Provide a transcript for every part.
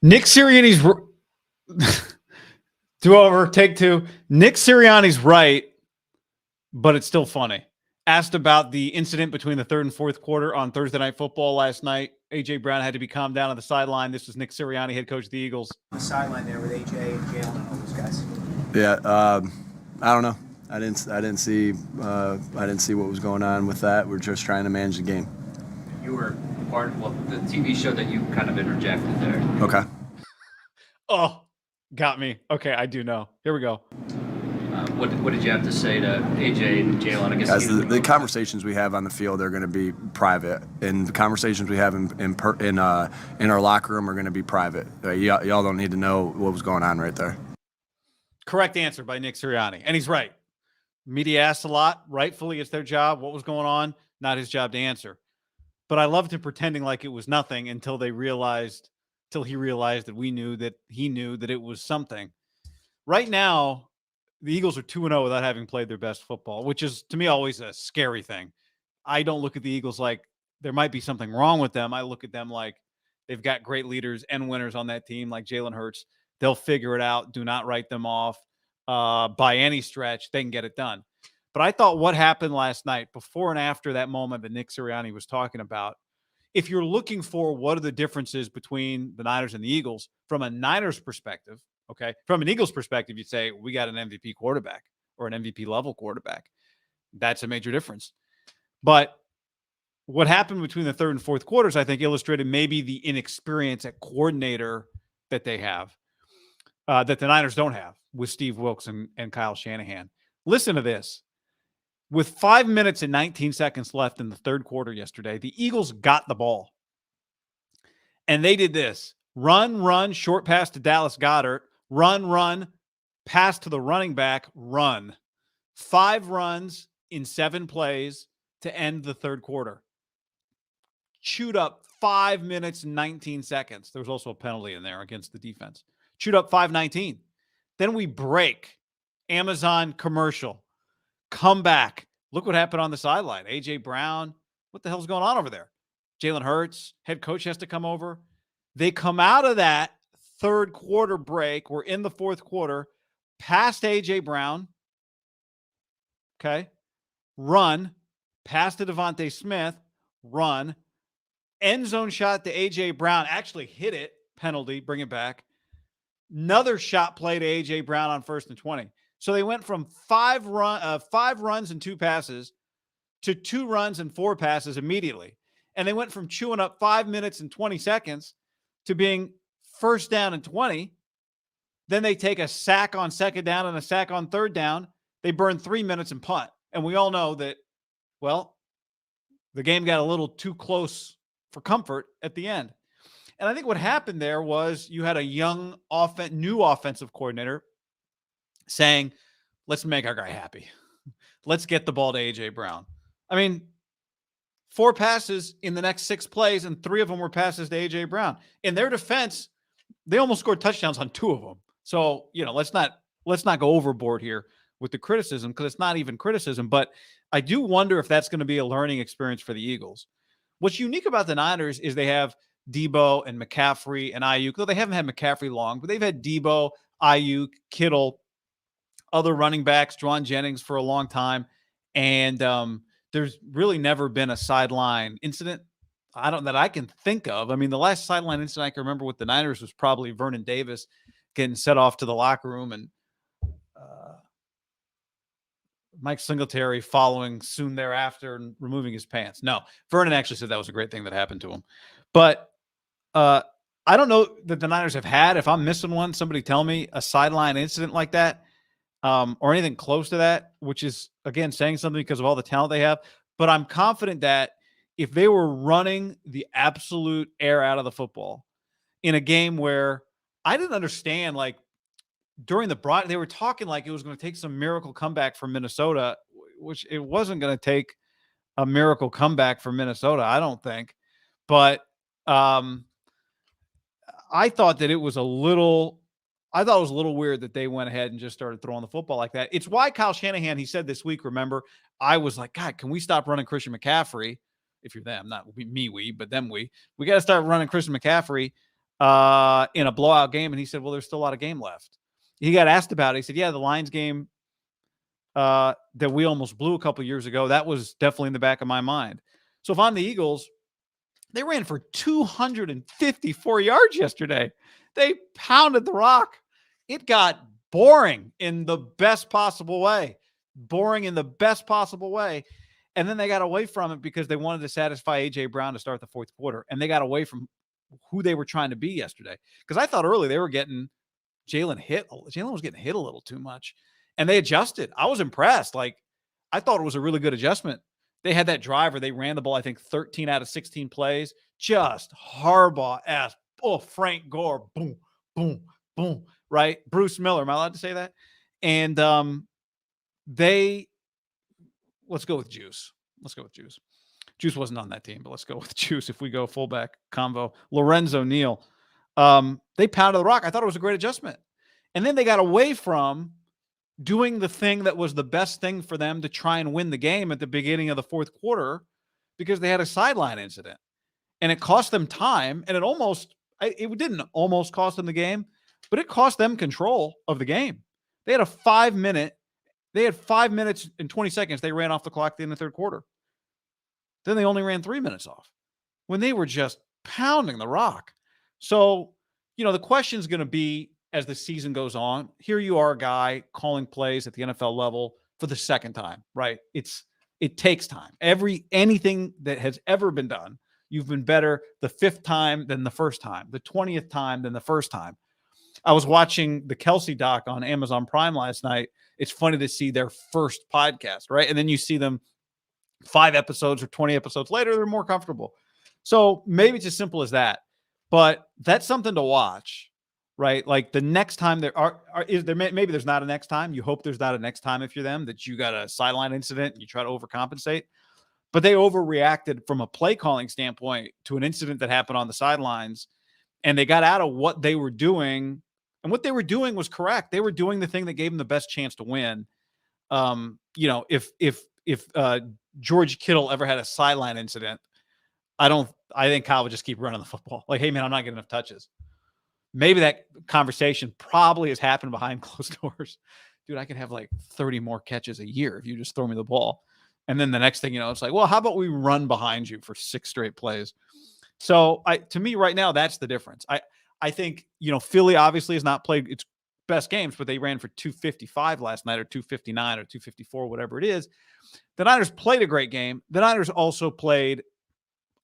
Nick Sirianni's do over take two. Nick Sirianni's right, but it's still funny. Asked about the incident between the third and fourth quarter on Thursday Night Football last night. A.J. Brown had to be calmed down on the sideline. This was Nick Sirianni, head coach of the Eagles. The sideline there with A.J. and Jalen and all those guys. Yeah, I don't know. I didn't see what was going on with that. We're just trying to manage the game. You were the TV show that you kind of interjected there. Okay. Oh, got me. Okay, I do know. Here we go. What did you have to say to AJ and Jalen? I guess guys, the conversations we have on the field are going to be private, and the conversations we have in our locker room are going to be private. Y'all don't need to know what was going on right there. Correct answer by Nick Sirianni, and he's right. Media asked a lot. Rightfully, it's their job. What was going on? Not his job to answer. But I loved him pretending like it was nothing until he realized that he knew that it was something. Right now, the Eagles are 2-0 without having played their best football, which is, to me, always a scary thing. I don't look at the Eagles like there might be something wrong with them. I look at them like they've got great leaders and winners on that team, like Jalen Hurts. They'll figure it out. Do not write them off by any stretch. They can get it done. But I thought what happened last night, before and after that moment that Nick Sirianni was talking about, if you're looking for what are the differences between the Niners and the Eagles, from a Niners perspective, okay, from an Eagles perspective, you'd say we got an MVP quarterback or an MVP level quarterback. That's a major difference. But what happened between the third and fourth quarters, I think, illustrated maybe the inexperience at coordinator that they have, that the Niners don't have with Steve Wilks and Kyle Shanahan. Listen to this. With 5 minutes and 19 seconds left in the third quarter yesterday, the Eagles got the ball. And they did this. Run, short pass to Dallas Goedert. Run, pass to the running back, run. 5 runs in 7 plays to end the third quarter. Chewed up 5 minutes and 19 seconds. There was also a penalty in there against the defense. Chewed up 5:19. Then we break. Amazon commercial. Come back. Look what happened on the sideline. A.J. Brown. What the hell's going on over there? Jalen Hurts. Head coach has to come over. They come out of that third quarter break. We're in the fourth quarter. Past A.J. Brown. Okay. Run. Pass to Devontae Smith. Run. End zone shot to A.J. Brown. Actually hit it. Penalty. Bring it back. Another shot play to A.J. Brown on 1st and 20. So they went from 5 runs and 2 passes to 2 runs and 4 passes immediately. And they went from chewing up 5 minutes and 20 seconds to being first down and 20. Then they take a sack on second down and a sack on third down. They burn 3 minutes and punt. And we all know that, well, the game got a little too close for comfort at the end. And I think what happened there was you had a new offensive coordinator saying, let's make our guy happy. Let's get the ball to A.J. Brown. I mean, 4 passes in the next 6 plays, and 3 of them were passes to A.J. Brown. In their defense, they almost scored touchdowns on 2 of them. So, let's not go overboard here with the criticism, because it's not even criticism. But I do wonder if that's going to be a learning experience for the Eagles. What's unique about the Niners is they have Debo and McCaffrey and Ayuk. Though they haven't had McCaffrey long, but they've had Debo, Ayuk, Kittle, other running backs, Juwan Jennings for a long time. And there's really never been a sideline incident that I can think of. I mean, the last sideline incident I can remember with the Niners was probably Vernon Davis getting set off to the locker room and Mike Singletary following soon thereafter and removing his pants. No, Vernon actually said that was a great thing that happened to him. But I don't know that the Niners have had, if I'm missing one, somebody tell me, a sideline incident like that. Or anything close to that, which is, again, saying something because of all the talent they have. But I'm confident that if they were running the absolute air out of the football in a game where I didn't understand, like during the broad, they were talking like it was going to take some miracle comeback from Minnesota, which it wasn't going to take a miracle comeback from Minnesota, I don't think. But I thought that it was a little weird that they went ahead and just started throwing the football like that. It's why Kyle Shanahan, he said this week, remember, I was like, God, can we stop running Christian McCaffrey? If you're them, not me, but them, we got to start running Christian McCaffrey in a blowout game, and he said, well, there's still a lot of game left. He got asked about it. He said, yeah, the Lions game that we almost blew a couple years ago, that was definitely in the back of my mind. So if I'm the Eagles, they ran for 254 yards yesterday. They pounded the rock. It got boring in the best possible way. Boring in the best possible way. And then they got away from it because they wanted to satisfy A.J. Brown to start the fourth quarter. And they got away from who they were trying to be yesterday. Because I thought early they were getting Jalen hit. Jalen was getting hit a little too much. And they adjusted. I was impressed. Like, I thought it was a really good adjustment. They had that drive where they ran the ball, I think, 13 out of 16 plays. Just Harbaugh-esque. Oh, Frank Gore. Boom, boom, boom. Right? Bruce Miller. Am I allowed to say that? And let's go with Juice. Let's go with Juice. Juice wasn't on that team, but let's go with Juice if we go fullback convo. Lorenzo Neal. They pounded the rock. I thought it was a great adjustment. And then they got away from doing the thing that was the best thing for them to try and win the game at the beginning of the fourth quarter because they had a sideline incident. And it cost them time, and it didn't almost cost them the game, but it cost them control of the game. They had 5 minutes and 20 seconds they ran off the clock in the third quarter. Then they only ran 3 minutes off when they were just pounding the rock. So, the question is going to be, as the season goes on, here you are, a guy calling plays at the NFL level for the second time, right? It takes time. Anything that has ever been done, you've been better the 5th time than the first time, the 20th time than the first time. I was watching the Kelsey doc on Amazon Prime last night. It's funny to see their first podcast, right? And then you see them 5 episodes or 20 episodes later, they're more comfortable. So maybe it's as simple as that, but that's something to watch, right? Like the next time maybe there's not a next time. You hope there's not a next time if you're them, that you got a sideline incident and you try to overcompensate. But they overreacted from a play calling standpoint to an incident that happened on the sidelines, and they got out of what they were doing. And what they were doing was correct. They were doing the thing that gave them the best chance to win. If George Kittle ever had a sideline incident, I think Kyle would just keep running the football. Like, hey man, I'm not getting enough touches. Maybe that conversation probably has happened behind closed doors. Dude, I could have like 30 more catches a year if you just throw me the ball. And then the next thing you know, it's like, well, how about we run behind you for 6 straight plays? So to me right now, that's the difference. I think, Philly obviously has not played its best games, but they ran for 255 last night, or 259 or 254, whatever it is. The Niners played a great game. The Niners also played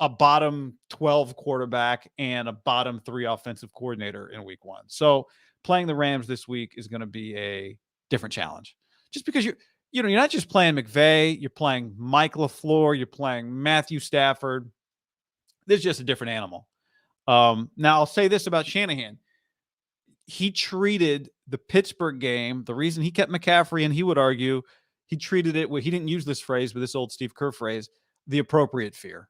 a bottom 12 quarterback and a bottom 3 offensive coordinator in week 1. So playing the Rams this week is going to be a different challenge, just because you're not just playing McVay, you're playing Mike LaFleur, you're playing Matthew Stafford. This is just a different animal. Now I'll say this about Shanahan. He treated the Pittsburgh game, the reason he kept McCaffrey, and he would argue he treated it he didn't use this phrase, but this old Steve Kerr phrase, the appropriate fear.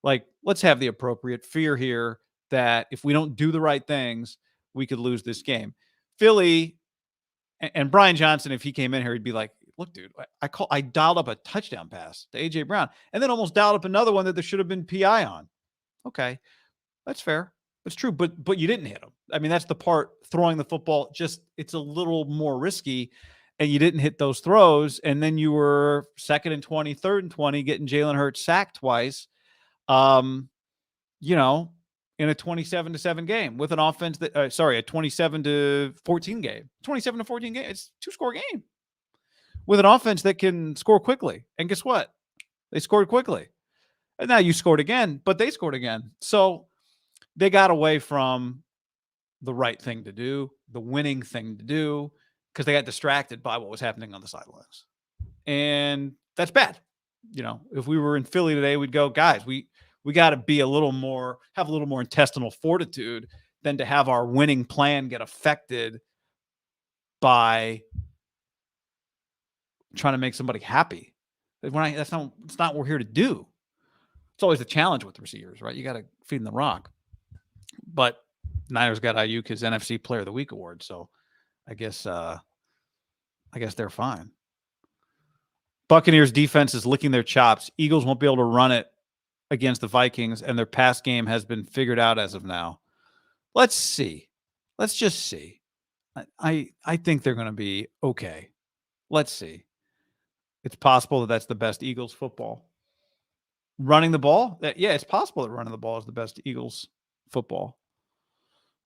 Like, let's have the appropriate fear here that if we don't do the right things, we could lose this game. Philly and Brian Johnson, if he came in here, he'd be like, look, dude, I dialed up a touchdown pass to A.J. Brown and then almost dialed up another one that there should have been PI on. Okay, that's fair. That's true, but you didn't hit him. I mean, that's the part, throwing the football, just it's a little more risky, and you didn't hit those throws, and then you were 2nd and 20, 3rd and 20, getting Jalen Hurts sacked twice. In a 27-7 game with an offense that, a 27-14 game. 27-14 game. It's a 2-score game with an offense that can score quickly. And guess what? They scored quickly. And now you scored again, but they scored again. So they got away from the right thing to do, the winning thing to do, because they got distracted by what was happening on the sidelines. And that's bad. If we were in Philly today, we'd go, guys, we got to be have a little more intestinal fortitude than to have our winning plan get affected by trying to make somebody happy. It's not what we're here to do. It's always a challenge with receivers, right? You got to feed them the rock. But Niners got Ayuk his NFC Player of the Week award, so I guess they're fine. Buccaneers defense is licking their chops. Eagles won't be able to run it against the Vikings, and their pass game has been figured out as of now. let's see. Let's just see. I think they're going to be okay. Let's see. It's possible that that's the best Eagles football. Running the ball? Yeah, it's possible that running the ball is the best Eagles football.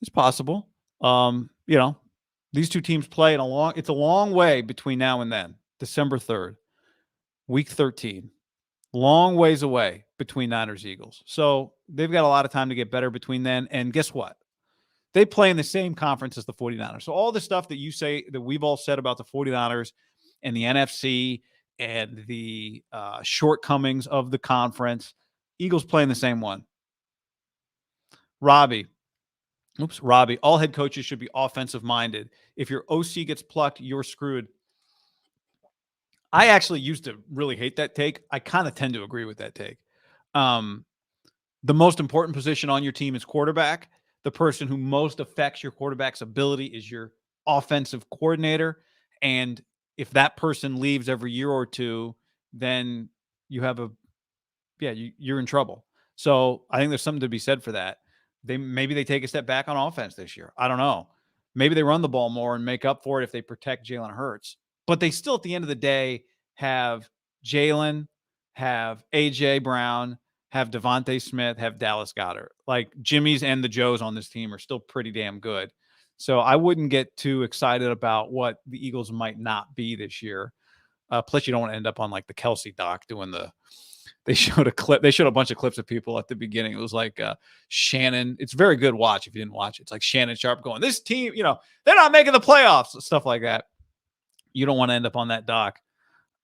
It's possible. You know, these two teams play in it's a long way between now and then. December 3rd, week 13. Long ways away between Niners Eagles. So they've got a lot of time to get better between then. And guess what? They play in the same conference as the 49ers. So all the stuff that you say that we've all said about the 49ers and the NFC and the shortcomings of the conference, Eagles play in the same one. Robbie, all head coaches should be offensive minded. If your OC gets plucked, you're screwed. I actually used to really hate that take. I kind of tend to agree with that take. The most important position on your team is quarterback. The person who most affects your quarterback's ability is your offensive coordinator. And if that person leaves every year or two, then you have you're in trouble. So I think there's something to be said for that. Maybe they take a step back on offense this year. I don't know. Maybe they run the ball more and make up for it if they protect Jalen Hurts. But they still, at the end of the day, have Jalen, have A.J. Brown, have Devontae Smith, have Dallas Goedert. Like Jimmy's and the Joes on this team are still pretty damn good. So I wouldn't get too excited about what the Eagles might not be this year. Plus, you don't want to end up on like the Kelsey doc doing they showed a clip. They showed a bunch of clips of people at the beginning. It was like Shannon. It's a very good watch if you didn't watch it. It's like Shannon Sharp going, this team, they're not making the playoffs, stuff like that. You don't want to end up on that doc.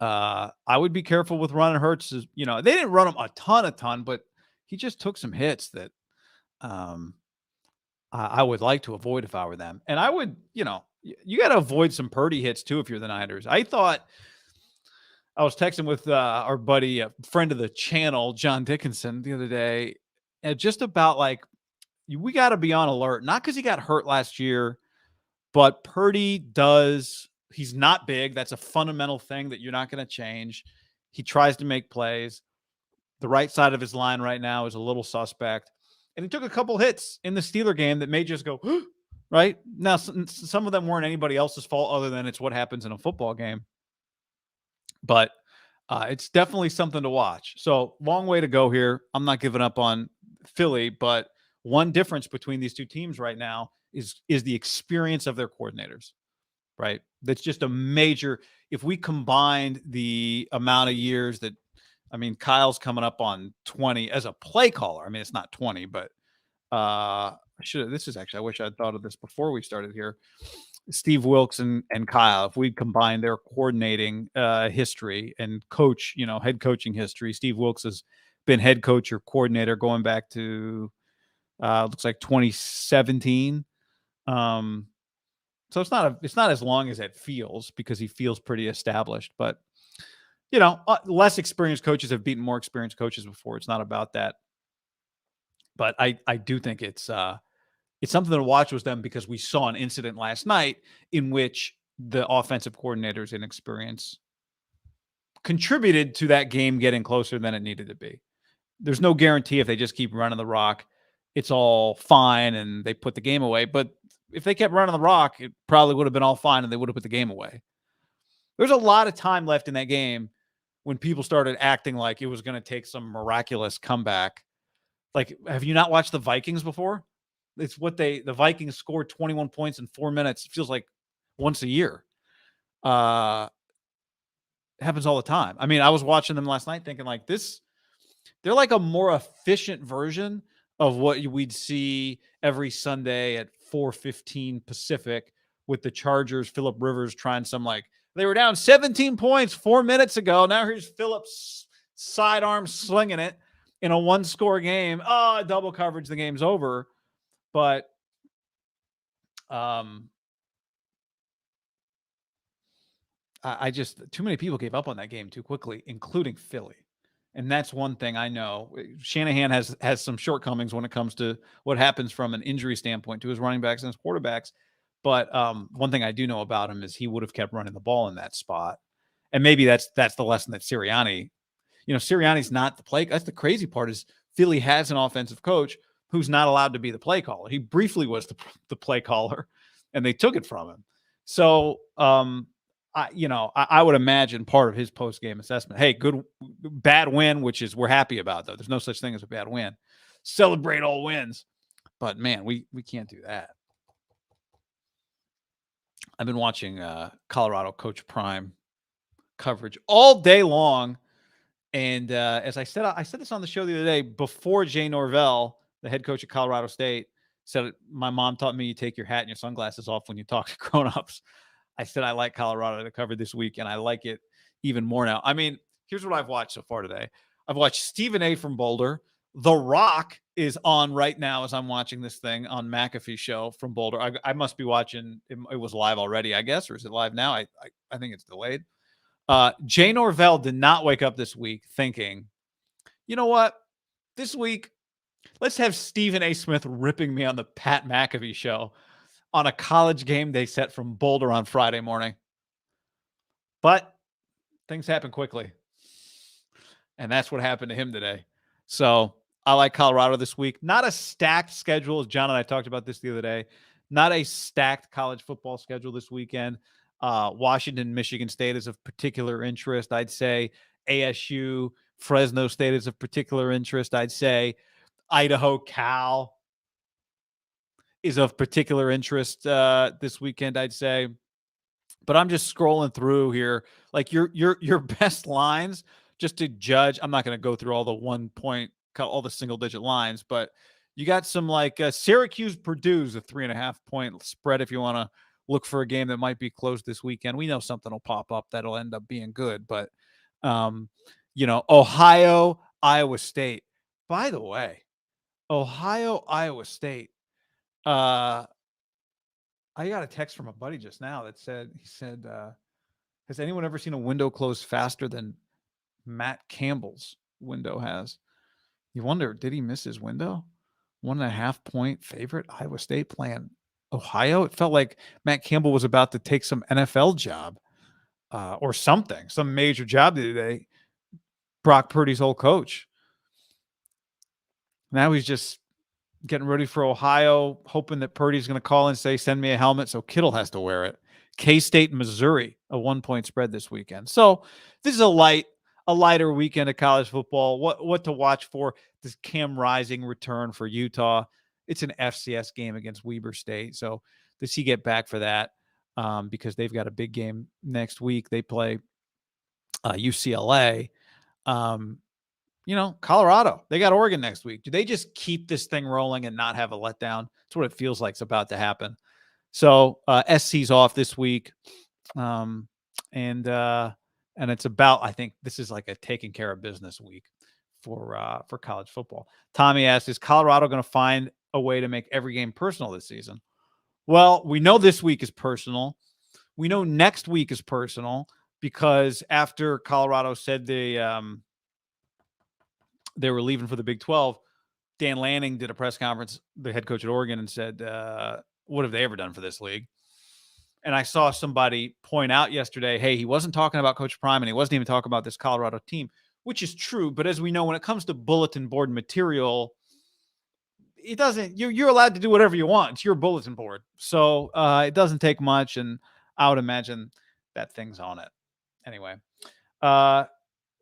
I would be careful with running Hurts. They didn't run him a ton, but he just took some hits that I would like to avoid if I were them. And I would, you got to avoid some Purdy hits too if you're the Niners. I was texting with our buddy, a friend of the channel, John Dickinson, the other day, and just about like, we got to be on alert. Not because he got hurt last year, but Purdy he's not big. That's a fundamental thing that you're not going to change. He tries to make plays. The right side of his line right now is a little suspect. And he took a couple hits in the Steeler game that may just go, right? Now, some of them weren't anybody else's fault other than it's what happens in a football game. But it's definitely something to watch. So long way to go here. I'm not giving up on Philly, but one difference between these two teams right now is the experience of their coordinators, right? That's just a major. If we combined the amount of years Kyle's coming up on 20 as a play caller. I mean, it's not 20, but I wish I'd thought of this before we started here. Steve Wilkes and Kyle, if we combine their coordinating history and coach, head coaching history, Steve Wilkes has been head coach or coordinator going back to looks like 2017. So it's not as long as it feels because he feels pretty established, but less experienced coaches have beaten more experienced coaches before. It's not about that, but I do think it's something to watch with them because we saw an incident last night in which the offensive coordinator's inexperience contributed to that game getting closer than it needed to be. There's no guarantee if they just keep running the rock, it's all fine and they put the game away. But if they kept running the rock, it probably would have been all fine and they would have put the game away. There's a lot of time left in that game when people started acting like it was going to take some miraculous comeback. Like, have you not watched the Vikings before? It's what the Vikings scored 21 points in 4 minutes. It feels like once a year. It happens all the time. I mean, I was watching them last night thinking like this, they're like a more efficient version of what we'd see every Sunday at 4:15 Pacific with the Chargers, Phillip Rivers trying they were down 17 points 4 minutes ago. Now here's Phillips sidearm slinging it in a one-score game. Oh, double coverage, the game's over. But I just too many people gave up on that game too quickly, including Philly. And that's one thing I know. Shanahan has some shortcomings when it comes to what happens from an injury standpoint to his running backs and his quarterbacks. But one thing I do know about him is he would have kept running the ball in that spot. And maybe that's the lesson that Sirianni's not the play. That's the crazy part is Philly has an offensive coach who's not allowed to be the play caller. He briefly was the play caller, and they took it from him. So, I would imagine part of his post-game assessment, hey, bad win, which is we're happy about, though. There's no such thing as a bad win. Celebrate all wins. But, man, we can't do that. I've been watching Colorado Coach Prime coverage all day long. And as I said this on the show the other day, before Jay Norvell, the head coach of Colorado State, said, my mom taught me you take your hat and your sunglasses off when you talk to grown-ups. I said, I like Colorado to cover this week, and I like it even more now. I mean, here's what I've watched so far today. I've watched Stephen A. from Boulder. The Rock is on right now as I'm watching this thing on McAfee show from Boulder. I must be watching. It was live already, I guess, or is it live now? I think it's delayed. Jay Norvell did not wake up this week thinking, you know what? This week, let's have Stephen A. Smith ripping me on the Pat McAfee show on a college game day set from Boulder on Friday morning. But things happen quickly. And that's what happened to him today. So I like Colorado this week. Not a stacked schedule, as John and I talked about this the other day. Not a stacked college football schedule this weekend. Washington, Michigan State is of particular interest. I'd say ASU, Fresno State is of particular interest. I'd say Idaho, Cal is of particular interest this weekend, I'd say. But I'm just scrolling through here. Like your best lines, just to judge. I'm not going to go through all the single-digit lines, but you got some like Syracuse, Purdue's a 3.5-point spread if you want to look for a game that might be close this weekend. We know something will pop up that'll end up being good, but Ohio, Iowa State. By the way, Ohio, Iowa State. I got a text from a buddy just now that said, has anyone ever seen a window close faster than Matt Campbell's window has? You wonder, did he miss his window? 1.5-point favorite, Iowa State playing Ohio. It felt like Matt Campbell was about to take some NFL job or something, some major job today. Brock Purdy's old coach. Now he's just getting ready for Ohio, hoping that Purdy's going to call and say, send me a helmet, so Kittle has to wear it. K-State, Missouri, a 1-point spread this weekend. So this is a lighter weekend of college football. What to watch for? This Cam Rising return for Utah. It's an FCS game against Weber State. So does he get back for that? Because they've got a big game next week. They play UCLA. Colorado, they got Oregon next week. Do they just keep this thing rolling and not have a letdown? That's what it feels like it's about to happen. So SC's off this week. And it's about, I think this is like a taking care of business week for college football. Tommy asks, is Colorado going to find a way to make every game personal this season? Well, we know this week is personal. We know next week is personal because after Colorado said they were leaving for the Big 12, Dan Lanning did a press conference, the head coach at Oregon, and said, what have they ever done for this league? And I saw somebody point out yesterday, hey, he wasn't talking about Coach Prime and he wasn't even talking about this Colorado team, which is true. But as we know, when it comes to bulletin board material, it doesn't, you're allowed to do whatever you want. It's your bulletin board. So it doesn't take much. And I would imagine that thing's on it. Anyway, a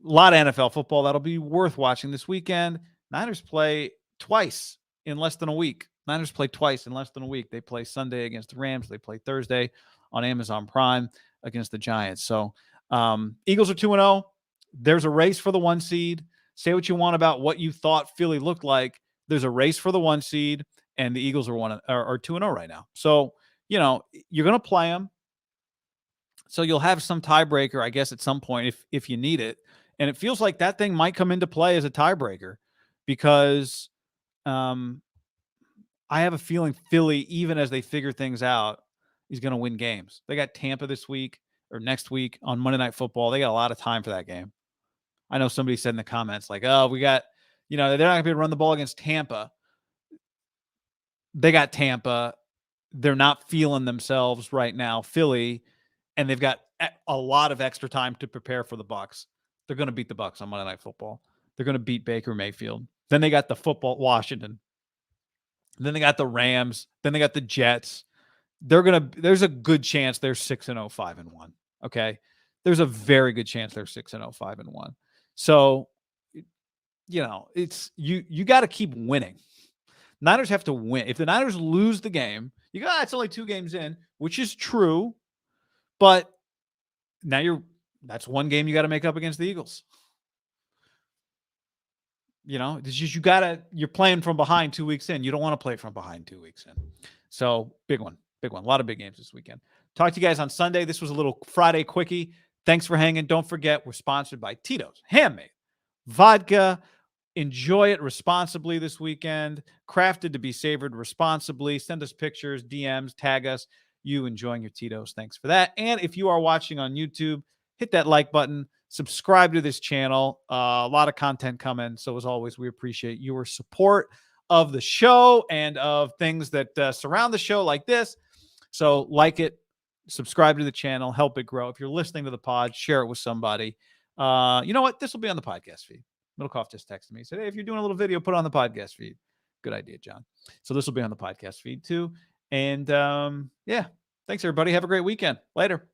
lot of NFL football that'll be worth watching this weekend. Niners play twice in less than a week. Niners play twice in less than a week. They play Sunday against the Rams. They play Thursday on Amazon Prime against the Giants. So Eagles are 2-0. There's a race for the 1 seed. Say what you want about what you thought Philly looked like. There's a race for the 1 seed, and the Eagles are 2-0 right now. So, you're going to play them. So you'll have some tiebreaker, I guess, at some point if you need it. And it feels like that thing might come into play as a tiebreaker because I have a feeling Philly, even as they figure things out, is going to win games. They got Tampa this week or next week on Monday Night Football. They got a lot of time for that game. I know somebody said in the comments like, oh, we got, they're not going to be able to run the ball against Tampa. They got Tampa. They're not feeling themselves right now, Philly, and they've got a lot of extra time to prepare for the Bucs. They're going to beat the Bucs on Monday Night Football. They're going to beat Baker Mayfield. Then they got the football, Washington. Then they got the Rams. Then they got the Jets. There's a good chance they're 6-0, 5-1. Okay. There's a very good chance they're 6-0, 5-1. So, it's you got to keep winning. Niners have to win. If the Niners lose the game, you go, it's only 2 games in, which is true. But now that's one game you got to make up against the Eagles. It's just you're playing from behind 2 weeks in. You don't want to play from behind 2 weeks in. So big one. A lot of big games this weekend. Talk to you guys on Sunday. This was a little Friday quickie. Thanks for hanging. Don't forget, we're sponsored by Tito's Handmade Vodka. Enjoy it responsibly this weekend. Crafted to be savored responsibly. Send us pictures, DMs, tag us. You enjoying your Tito's. Thanks for that. And if you are watching on YouTube, hit that like button. Subscribe to this channel. A lot of content coming. So as always, we appreciate your support of the show and of things that surround the show like this. So like it, subscribe to the channel, help it grow. If you're listening to the pod, share it with somebody. You know what? This will be on the podcast feed. MIDDLEKAUFF just texted me. He said, hey, if you're doing a little video, put it on the podcast feed. Good idea, John. So this will be on the podcast feed too. And yeah, thanks everybody. Have a great weekend. Later.